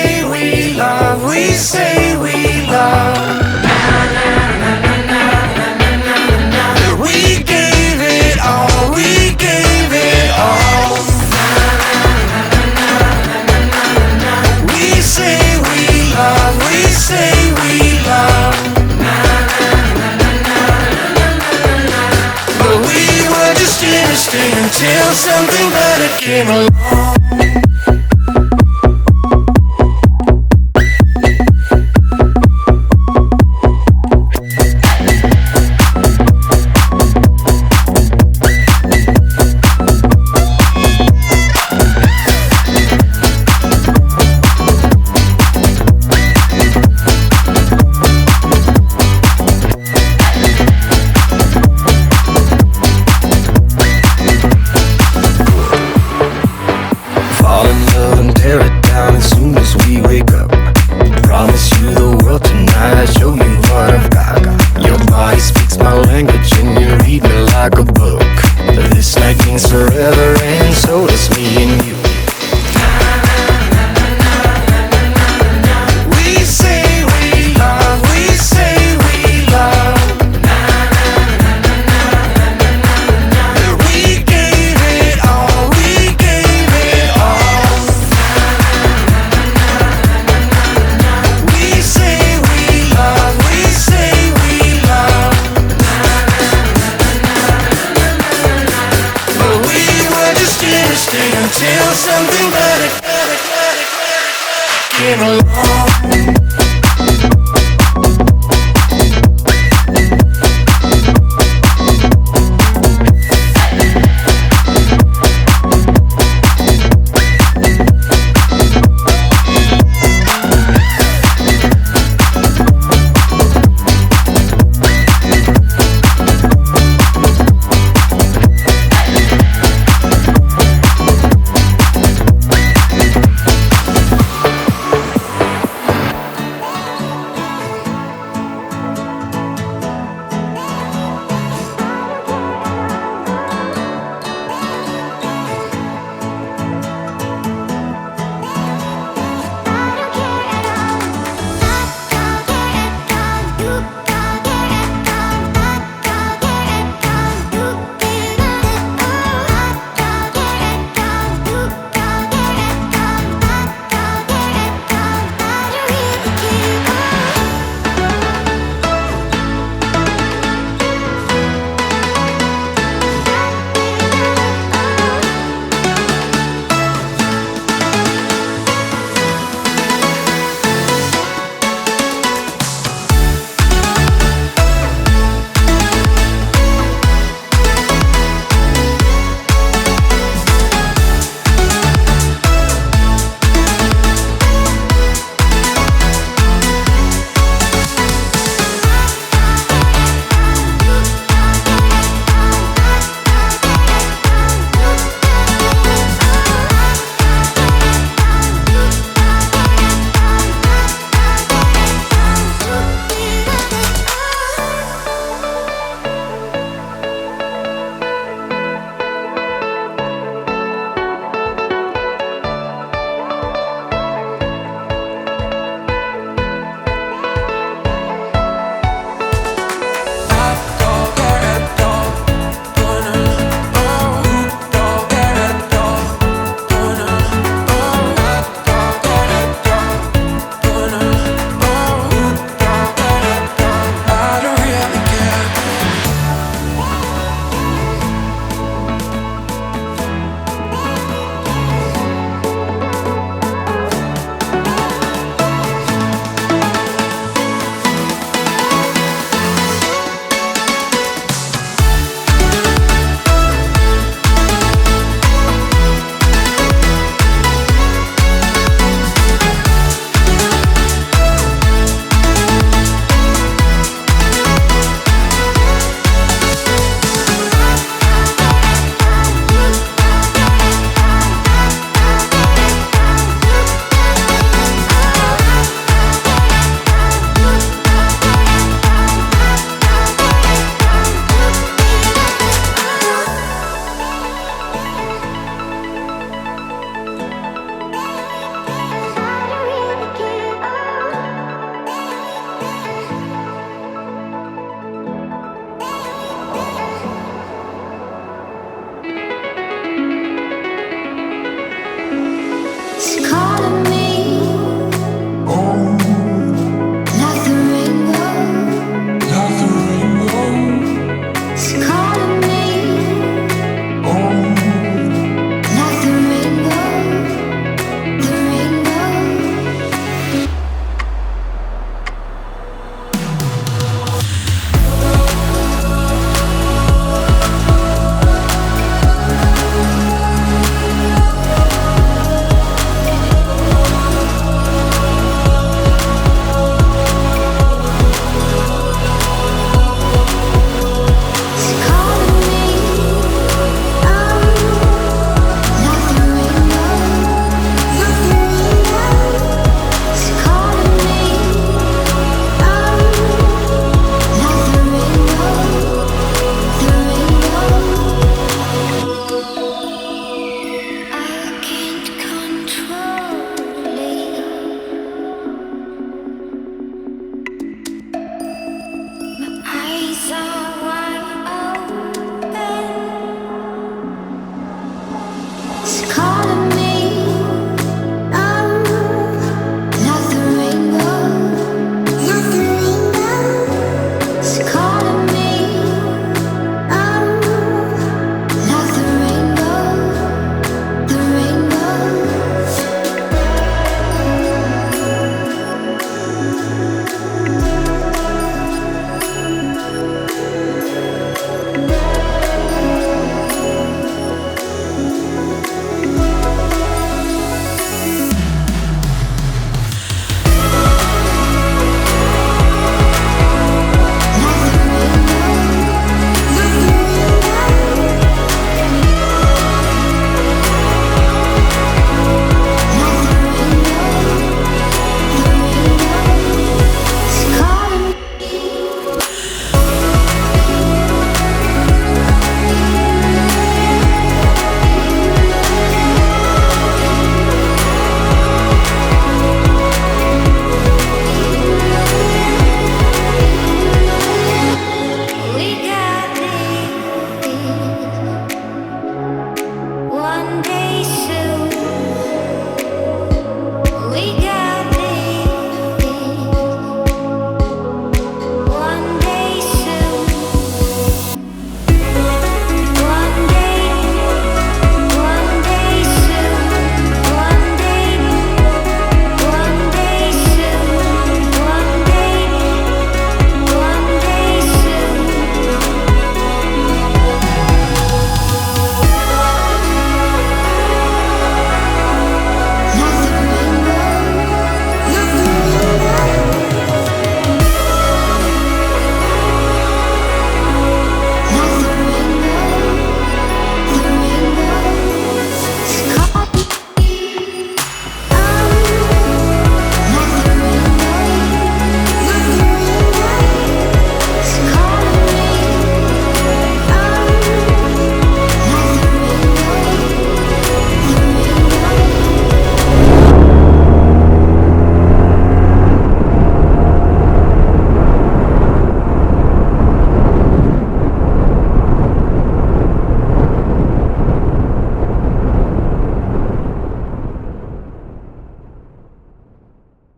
say we love, we say we love. We gave it all, we gave it all. We say we love, we say we love. But we were just innocent until something better came along. Tear it down as soon as we wake up. Promise you the world tonight, show you what I've got. Your body speaks my language and you read me like a book. This night means forever and so does me and you. We say we love, we say we love. We gave it all, we gave it all. We say we love, we say we love. But we were just innocent until something better came along.